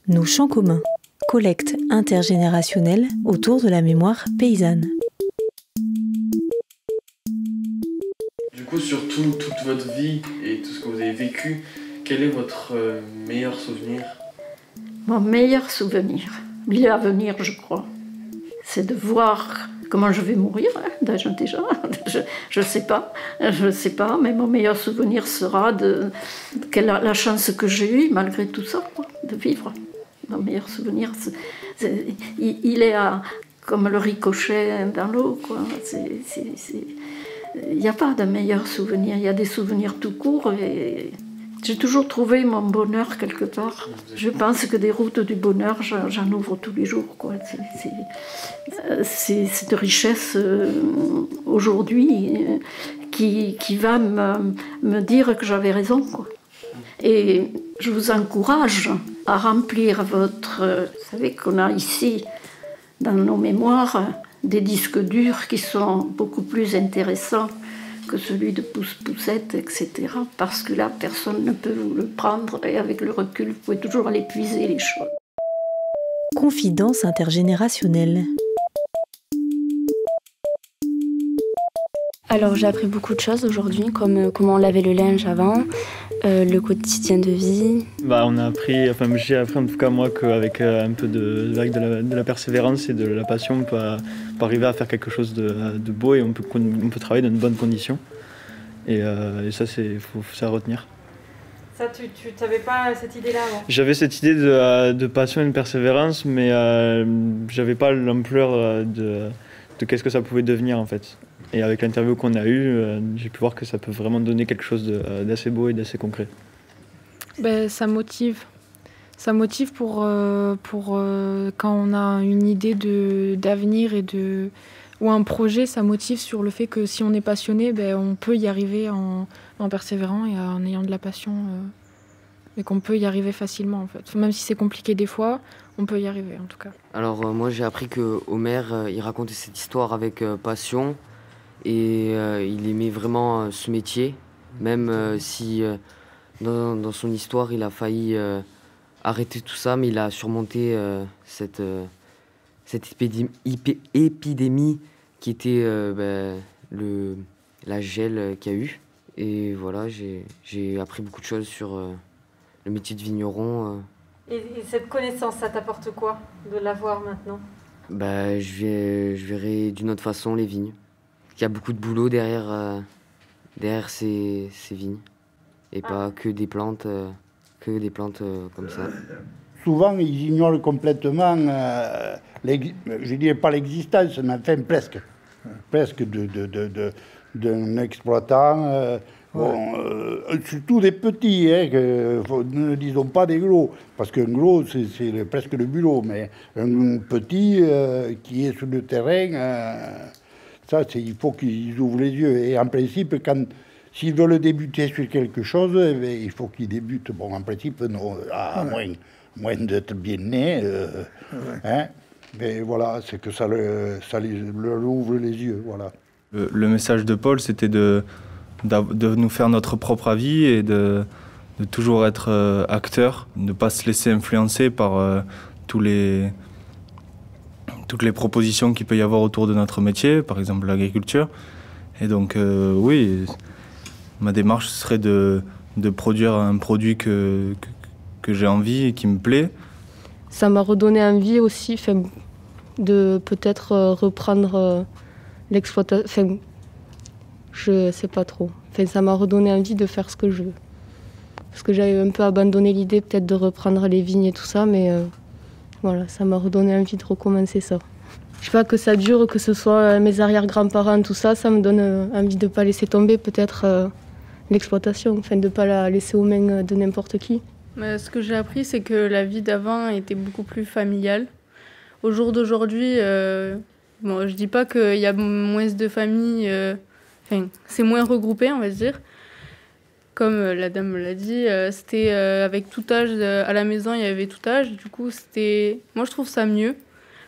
Nos champs communs, collecte intergénérationnelle autour de la mémoire paysanne. Du coup, sur toute votre vie et tout ce que vous avez vécu, quel est votre meilleur souvenir? Mon meilleur souvenir, il est à venir, je crois, c'est de voir comment je vais mourir, déjà. Je sais pas, mais mon meilleur souvenir sera de la chance que j'ai eue, malgré tout ça, quoi, de vivre. Mon meilleur souvenir, il est comme le ricochet dans l'eau, quoi. Il n'y a pas de meilleur souvenir, il y a des souvenirs tout courts et j'ai toujours trouvé mon bonheur quelque part. Je pense que des routes du bonheur, j'en ouvre tous les jours, quoi. C'est cette richesse aujourd'hui qui va me dire que j'avais raison, quoi. Et je vous encourage à remplir votre... Vous savez qu'on a ici, dans nos mémoires, des disques durs qui sont beaucoup plus intéressants que celui de Pousse-Poussette, etc. Parce que là, personne ne peut vous le prendre et avec le recul, vous pouvez toujours aller puiser les choses. Confidence intergénérationnelle. Alors j'ai appris beaucoup de choses aujourd'hui, comme comment laver le linge avant, le quotidien de vie. On a appris, j'ai appris en tout cas moi qu'avec un peu de la persévérance et de la passion, on peut arriver à faire quelque chose de beau et on peut travailler dans de bonnes conditions. Et ça, faut à retenir. Ça, tu n'avais pas cette idée-là avant? J'avais cette idée de passion et de persévérance, mais j'avais pas l'ampleur de qu'est-ce que ça pouvait devenir en fait. Et avec l'interview qu'on a eue, j'ai pu voir que ça peut vraiment donner quelque chose d'assez beau et d'assez concret. Ça motive. Ça motive pour quand on a une idée d'avenir ou un projet, ça motive sur le fait que si on est passionné, on peut y arriver en persévérant et en ayant de la passion. Et qu'on peut y arriver facilement en fait. Même si c'est compliqué des fois, on peut y arriver en tout cas. Alors moi j'ai appris que Homer, il racontait cette histoire avec passion. Et il aimait vraiment ce métier, même si dans son histoire il a failli arrêter tout ça, mais il a surmonté cette épidémie qui était la gel qu'il y a eu. Et voilà, j'ai appris beaucoup de choses sur le métier de vigneron. Et cette connaissance, ça t'apporte quoi de l'avoir maintenant? Je verrai d'une autre façon les vignes. Il y a beaucoup de boulot derrière ces vignes et pas que des plantes comme ça. Souvent, ils ignorent complètement, je dirais pas l'existence, mais enfin presque d'un exploitant, surtout des petits, ne disons pas des gros, parce qu'un gros, c'est presque le bulot, mais un petit qui est sur le terrain... Ça, il faut qu'ils ouvrent les yeux. Et en principe, s'ils veulent débuter sur quelque chose, il faut qu'ils débutent. Bon, en principe, non, à moins d'être bien nés. Mais voilà, c'est que ça leur ouvre les yeux. Voilà. Le message de Paul, c'était de nous faire notre propre avis et de toujours être acteur, de ne pas se laisser influencer par toutes les propositions qu'il peut y avoir autour de notre métier, par exemple l'agriculture. Et donc, oui, ma démarche serait de produire un produit que j'ai envie et qui me plaît. Ça m'a redonné envie aussi de peut-être reprendre l'exploitation. Je sais pas trop. Ça m'a redonné envie de faire ce que je veux. Parce que j'avais un peu abandonné l'idée peut-être de reprendre les vignes et tout ça, mais... Voilà, ça m'a redonné envie de recommencer ça. Je sais pas, que ça dure, que ce soit mes arrière-grands-parents, tout ça, ça me donne envie de ne pas laisser tomber peut-être l'exploitation, de ne pas la laisser aux mains de n'importe qui. Ce que j'ai appris, c'est que la vie d'avant était beaucoup plus familiale. Au jour d'aujourd'hui, je dis pas qu'il y a moins de familles, c'est moins regroupé, on va dire. Comme la dame me l'a dit, c'était avec tout âge, à la maison il y avait tout âge, du coup moi je trouve ça mieux,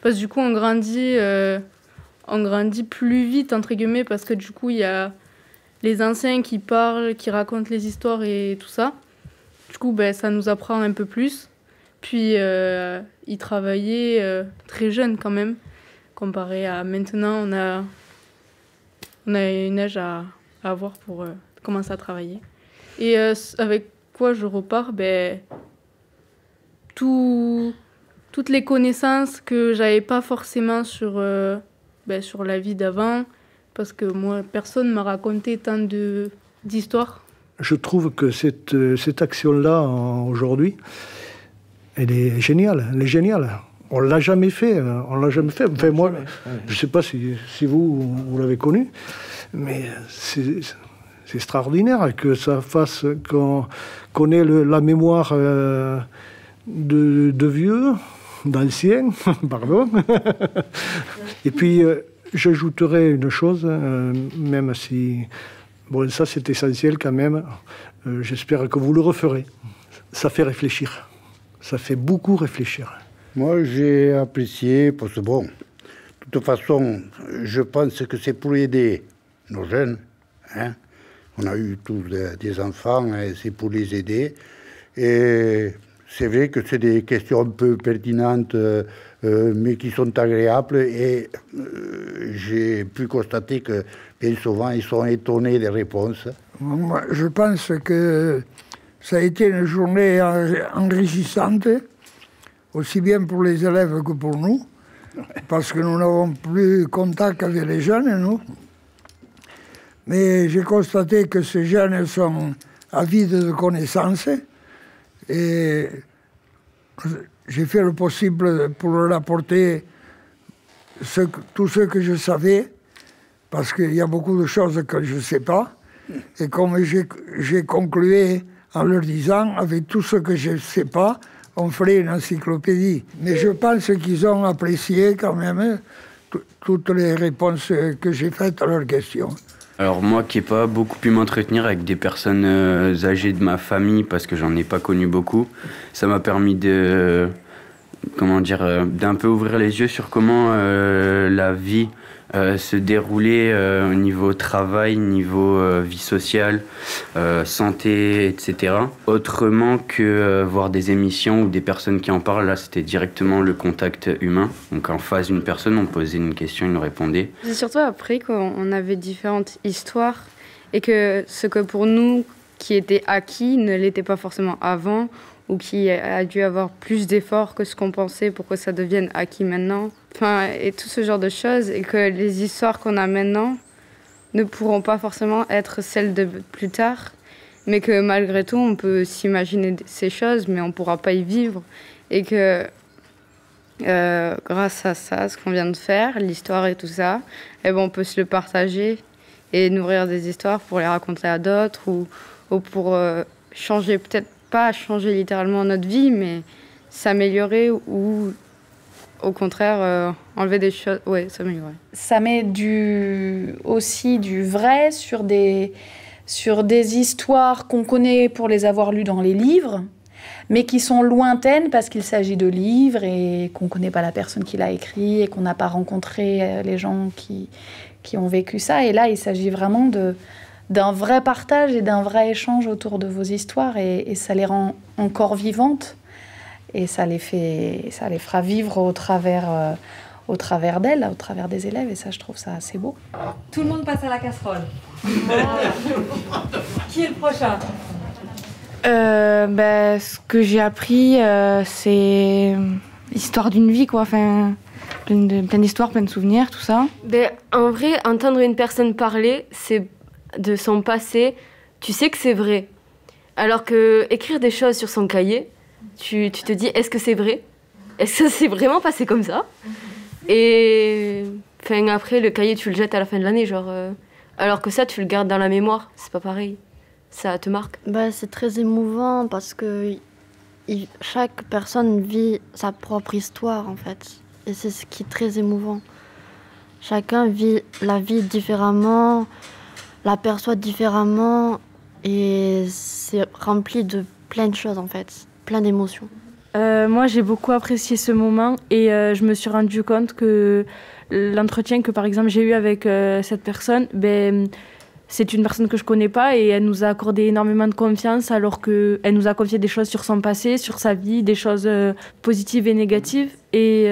parce que du coup on grandit plus vite entre guillemets, parce que du coup il y a les anciens qui parlent, qui racontent les histoires et tout ça, du coup ça nous apprend un peu plus, Puis il travaillait très jeune quand même. Comparé à maintenant, on a une âge à avoir pour commencer à travailler. Et avec quoi je repars, toutes les connaissances que j'avais pas forcément sur la vie d'avant, parce que moi, personne ne m'a raconté tant d'histoires. Je trouve que cette action-là, aujourd'hui, elle est géniale. On ne l'a jamais fait. Enfin, moi, je ne sais pas si vous l'avez connu, mais c'est extraordinaire que ça fasse qu'on ait la mémoire de vieux, d'anciens, pardon. Et puis, j'ajouterais une chose, même si... Bon, ça, c'est essentiel quand même. J'espère que vous le referez. Ça fait réfléchir. Ça fait beaucoup réfléchir. Moi, j'ai apprécié, parce que bon, de toute façon, je pense que c'est pour aider nos jeunes. Hein. On a eu tous des enfants, et c'est pour les aider. Et c'est vrai que c'est des questions un peu pertinentes, mais qui sont agréables. Et j'ai pu constater que bien souvent, ils sont étonnés des réponses. Moi, je pense que ça a été une journée enrichissante, aussi bien pour les élèves que pour nous, parce que nous n'avons plus contact avec les jeunes, nous. Mais j'ai constaté que ces jeunes sont avides de connaissances et j'ai fait le possible pour leur apporter tout ce que je savais, parce qu'il y a beaucoup de choses que je ne sais pas. Et comme j'ai conclué en leur disant, avec tout ce que je ne sais pas, on ferait une encyclopédie. Mais je pense qu'ils ont apprécié quand même toutes les réponses que j'ai faites à leurs questions. Alors moi qui n'ai pas beaucoup pu m'entretenir avec des personnes âgées de ma famille, parce que j'en ai pas connu beaucoup, ça m'a permis d'un peu ouvrir les yeux sur comment la vie se dérouler au niveau travail, niveau vie sociale, santé, etc. Autrement que voir des émissions ou des personnes qui en parlent, là c'était directement le contact humain. Donc en face d'une personne, on posait une question, il nous répondait. C'est surtout après qu'on avait différentes histoires et que ce que pour nous qui était acquis ne l'était pas forcément avant, ou qui a dû avoir plus d'efforts que ce qu'on pensait pour que ça devienne acquis maintenant. Enfin, et tout ce genre de choses, et que les histoires qu'on a maintenant ne pourront pas forcément être celles de plus tard, mais que malgré tout, on peut s'imaginer ces choses, mais on ne pourra pas y vivre. Et que grâce à ça, ce qu'on vient de faire, l'histoire et tout ça, on peut se le partager et nourrir des histoires pour les raconter à d'autres, ou pour changer, peut-être pas changer littéralement notre vie, mais s'améliorer, ou au contraire enlever des choses, s'améliorer. Ça met aussi du vrai sur des histoires qu'on connaît pour les avoir lues dans les livres, mais qui sont lointaines parce qu'il s'agit de livres et qu'on ne connaît pas la personne qui l'a écrit et qu'on n'a pas rencontré les gens qui ont vécu ça. Et là, il s'agit vraiment d'un vrai partage et d'un vrai échange autour de vos histoires, et ça les rend encore vivantes, et ça les fera vivre au travers d'elles, au travers des élèves, et ça, je trouve ça assez beau. Tout le monde passe à la casserole. Voilà. Qui est le prochain ? Ce que j'ai appris, c'est l'histoire d'une vie, quoi. Enfin, plein d'histoires, plein de souvenirs, tout ça. En vrai, entendre une personne parler, c'est de son passé, tu sais que c'est vrai. Alors que écrire des choses sur son cahier, tu te dis, est-ce que c'est vrai ? Est-ce que ça s'est vraiment passé comme ça ? Et après, le cahier, tu le jettes à la fin de l'année, alors que ça, tu le gardes dans la mémoire. C'est pas pareil. Ça te marque. C'est très émouvant parce que chaque personne vit sa propre histoire, en fait. Et c'est ce qui est très émouvant. Chacun vit la vie différemment, l'aperçoit différemment, et c'est rempli de plein de choses, en fait, plein d'émotions. Moi, j'ai beaucoup apprécié ce moment, et je me suis rendu compte que l'entretien que, par exemple, j'ai eu avec cette personne, c'est une personne que je connais pas et elle nous a accordé énormément de confiance alors qu'elle nous a confié des choses sur son passé, sur sa vie, des choses positives et négatives. Et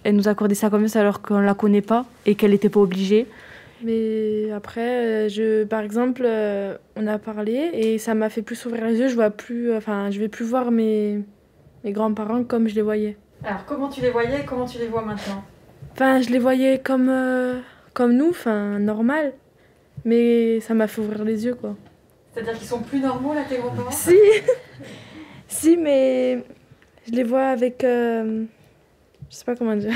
elle nous a accordé sa confiance alors qu'on la connaît pas et qu'elle n'était pas obligée. Mais après, par exemple, on a parlé et ça m'a fait plus ouvrir les yeux. Je vais plus voir mes grands-parents comme je les voyais. Alors, comment tu les voyais et comment tu les vois maintenant? Enfin, je les voyais comme nous, normal. Mais ça m'a fait ouvrir les yeux, quoi. C'est-à-dire qu'ils sont plus normaux, là, tes grands-parents? Si Si, mais je les vois avec... je sais pas comment dire.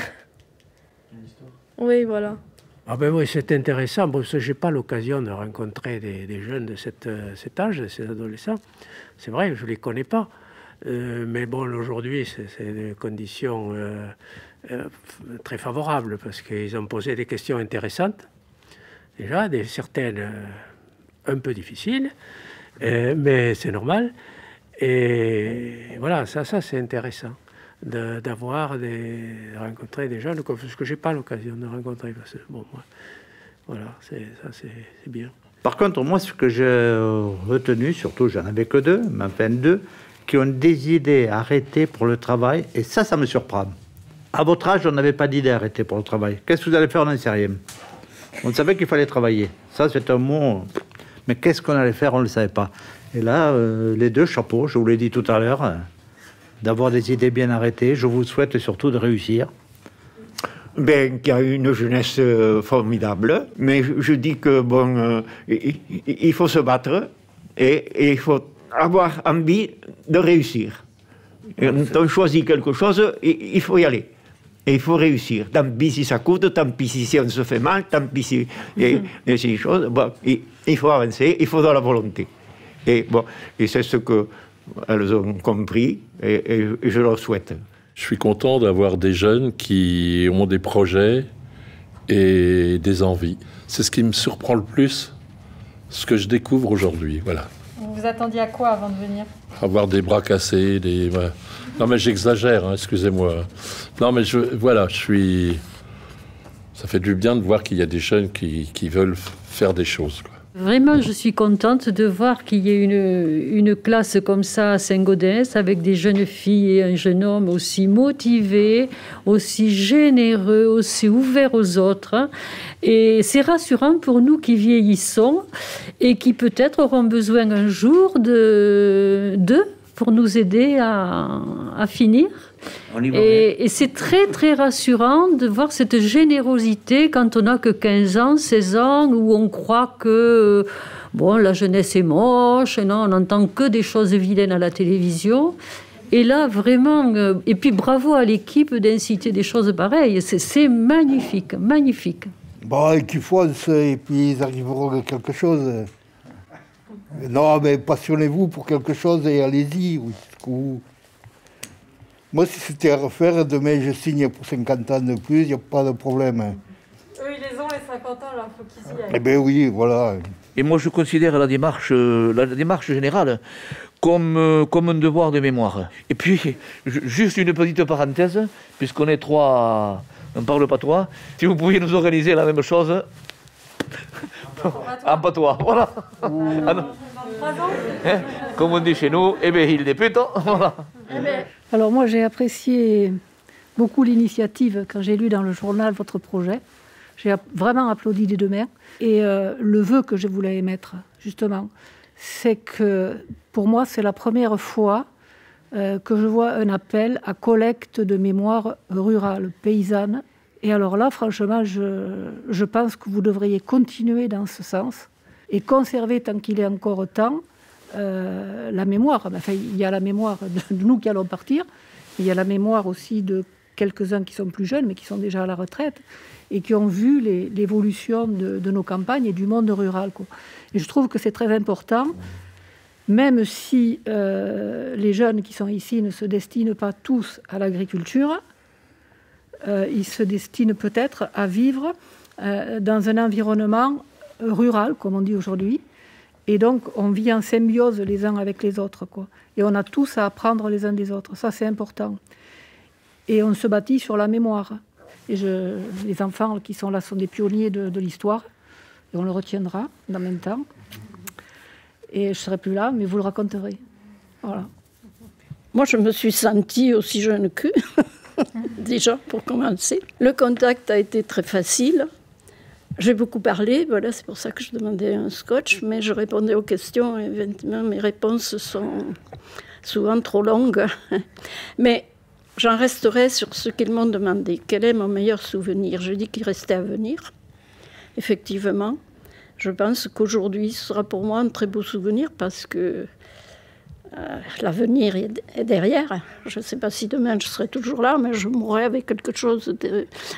Une histoire. Oui, voilà. Ah ben oui, c'est intéressant, parce que je n'ai pas l'occasion de rencontrer des jeunes de cet âge, de ces adolescents. C'est vrai, je ne les connais pas. Mais bon, aujourd'hui, c'est des conditions très favorables, parce qu'ils ont posé des questions intéressantes. Déjà, certaines un peu difficiles, mais c'est normal. Et voilà, ça c'est intéressant de rencontrer des jeunes, parce que je n'ai pas l'occasion de rencontrer. Parce que, bon, moi, voilà, c'est bien. Par contre, moi, ce que j'ai retenu, surtout, j'en avais que deux, mais enfin deux, qui ont des idées arrêtées pour le travail, et ça me surprend. À votre âge, on n'avait pas d'idées arrêtées pour le travail. Qu'est-ce que vous allez faire? On n'en sait rien. On savait qu'il fallait travailler. Ça, c'est un mot. Mais qu'est-ce qu'on allait faire? On ne le savait pas. Et là, les deux chapeaux, je vous l'ai dit tout à l'heure, d'avoir des idées bien arrêtées. Je vous souhaite surtout de réussir. Ben, qu'il y a une jeunesse formidable, mais je dis que bon, il faut se battre et il faut avoir envie de réussir. Et quand on choisit quelque chose, il faut y aller. Et il faut réussir. Tant pis si ça coûte, tant pis si on se fait mal, tant pis si ces choses. Bon, il faut avancer, il faut de la volonté. Et bon, et c'est ce qu'elles ont compris, et je leur souhaite. Je suis content d'avoir des jeunes qui ont des projets et des envies. C'est ce qui me surprend le plus, ce que je découvre aujourd'hui. Voilà. Vous vous attendiez à quoi avant de venir? Avoir des bras cassés, voilà. Non mais j'exagère, hein, excusez-moi. Non mais voilà, ça fait du bien de voir qu'il y a des jeunes qui veulent faire des choses, quoi. Vraiment, je suis contente de voir qu'il y ait une classe comme ça à Saint-Gaudens, avec des jeunes filles et un jeune homme aussi motivés, aussi généreux, aussi ouverts aux autres. Et c'est rassurant pour nous qui vieillissons et qui peut-être auront besoin un jour d'eux pour nous aider à finir. Et c'est très, très rassurant de voir cette générosité quand on n'a que 15 ans, 16 ans, où on croit que bon, la jeunesse est moche, non, on n'entend que des choses vilaines à la télévision. Et là, vraiment, et puis bravo à l'équipe d'inciter des choses pareilles. C'est magnifique, magnifique. Bon, qu'ils foncent et puis ils arriveront à quelque chose. Non, mais passionnez-vous pour quelque chose et allez-y. Moi, si c'était à refaire, demain je signe pour 50 ans de plus, il n'y a pas de problème. Eux, ils les ont, les 50 ans, alors il faut qu'ils y aillent. Eh bien oui, voilà. Et moi, je considère la démarche générale comme un devoir de mémoire. Et puis, juste une petite parenthèse, puisqu'on est trois, on ne parle pas trois, si vous pouviez nous organiser la même chose en patois, voilà. Comme on dit chez nous, eh bien, il députe, voilà. Alors moi, j'ai apprécié beaucoup l'initiative quand j'ai lu dans le journal votre projet. J'ai vraiment applaudi des deux mains. Et le vœu que je voulais émettre, justement, c'est que pour moi, c'est la première fois que je vois un appel à collecte de mémoire rurale, paysanne. Et alors là, franchement, je pense que vous devriez continuer dans ce sens et conserver, tant qu'il est encore temps, la mémoire. Enfin, il y a la mémoire de nous qui allons partir, mais il y a la mémoire aussi de quelques-uns qui sont plus jeunes, mais qui sont déjà à la retraite, et qui ont vu l'évolution de nos campagnes et du monde rural, quoi. Et je trouve que c'est très important, même si les jeunes qui sont ici ne se destinent pas tous à l'agriculture, ils se destinent peut-être à vivre dans un environnement rural, comme on dit aujourd'hui. Et donc, on vit en symbiose les uns avec les autres, quoi. Et on a tous à apprendre les uns des autres. Ça, c'est important. Et on se bâtit sur la mémoire. Et les enfants qui sont là sont des pionniers de l'histoire. Et on le retiendra dans le même temps. Et je ne serai plus là, mais vous le raconterez. Voilà. Moi, je me suis sentie aussi jeune qu'eux, déjà, pour commencer. Le contact a été très facile. J'ai beaucoup parlé, voilà, c'est pour ça que je demandais un scotch, mais je répondais aux questions, et évidemment, mes réponses sont souvent trop longues. Mais j'en resterai sur ce qu'ils m'ont demandé. Quel est mon meilleur souvenir? Je dis qu'il restait à venir. Effectivement, je pense qu'aujourd'hui, ce sera pour moi un très beau souvenir parce que l'avenir est derrière. Je ne sais pas si demain je serai toujours là, mais je mourrai avec quelque chose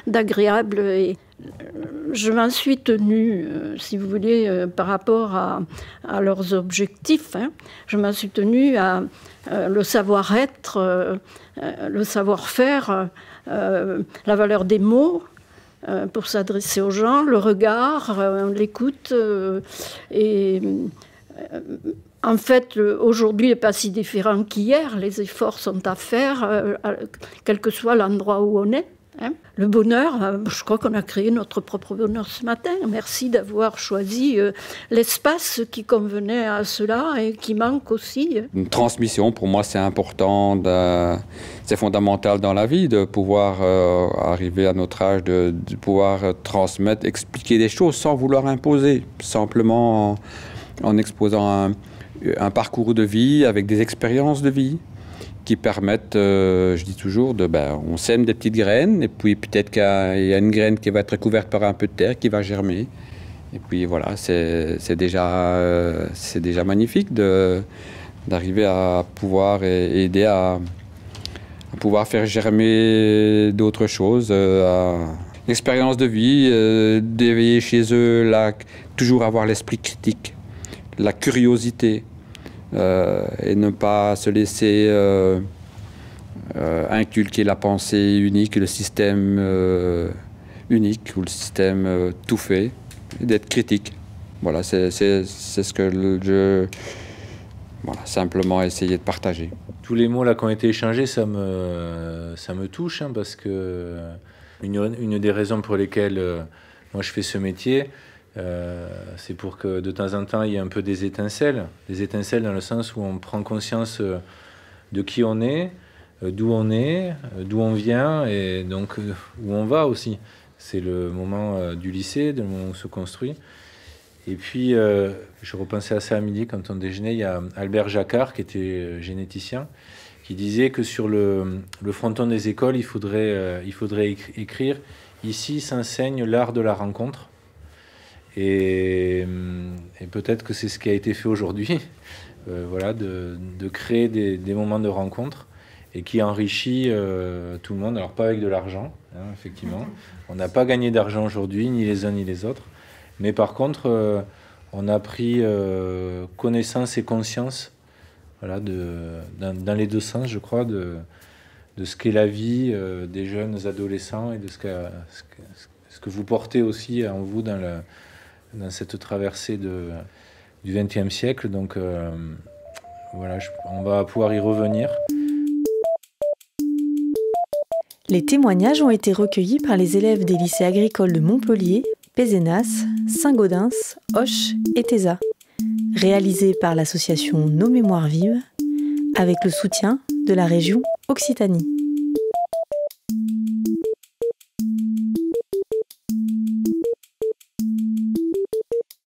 d'agréable. Et je m'en suis tenue, si vous voulez, par rapport à leurs objectifs. Hein. Je m'en suis tenue à le savoir-être, le savoir-faire, la valeur des mots, pour s'adresser aux gens, le regard, l'écoute. En fait, aujourd'hui n'est pas si différent qu'hier. Les efforts sont à faire, quel que soit l'endroit où on est. Hein. Le bonheur, je crois qu'on a créé notre propre bonheur ce matin. Merci d'avoir choisi l'espace qui convenait à cela et qui manque aussi. Une transmission, pour moi, c'est important, c'est fondamental dans la vie de pouvoir arriver à notre âge, de pouvoir transmettre, expliquer des choses sans vouloir imposer, simplement en exposant un parcours de vie avec des expériences de vie qui permettent, je dis toujours, on sème des petites graines et puis peut-être qu'il y a une graine qui va être couverte par un peu de terre qui va germer. Et puis voilà, c'est déjà magnifique d'arriver à pouvoir aider à pouvoir faire germer d'autres choses. L'expérience de vie, d'éveiller chez eux, toujours avoir l'esprit critique, la curiosité. Et ne pas se laisser inculquer la pensée unique, le système unique ou le système tout fait, et d'être critique. Voilà, c'est ce que je... Voilà, simplement essayer de partager. Tous les mots là qui ont été échangés, ça me touche, hein, parce que une des raisons pour lesquelles moi je fais ce métier, c'est pour que de temps en temps il y ait un peu des étincelles dans le sens où on prend conscience de qui on est, d'où on vient et donc où on va aussi. C'est le moment du lycée, le moment où on se construit. Et puis je repensais à ça à midi quand on déjeunait, il y a Albert Jacquard qui était généticien qui disait que sur le fronton des écoles il faudrait écrire « Ici s'enseigne l'art de la rencontre ». Et peut-être que c'est ce qui a été fait aujourd'hui, voilà, de créer des moments de rencontre et qui enrichit tout le monde. Alors pas avec de l'argent, hein, effectivement. On n'a pas gagné d'argent aujourd'hui, ni les uns ni les autres. Mais par contre, on a pris connaissance et conscience, voilà, dans les deux sens, je crois, de ce qu'est la vie des jeunes adolescents et de ce que vous portez aussi en vous dans cette traversée du XXe siècle. Donc voilà, on va pouvoir y revenir. Les témoignages ont été recueillis par les élèves des lycées agricoles de Montpellier, Pézenas, Saint-Gaudens, Auch et Téza. Réalisés par l'association Nos Mémoires Vives, avec le soutien de la région Occitanie.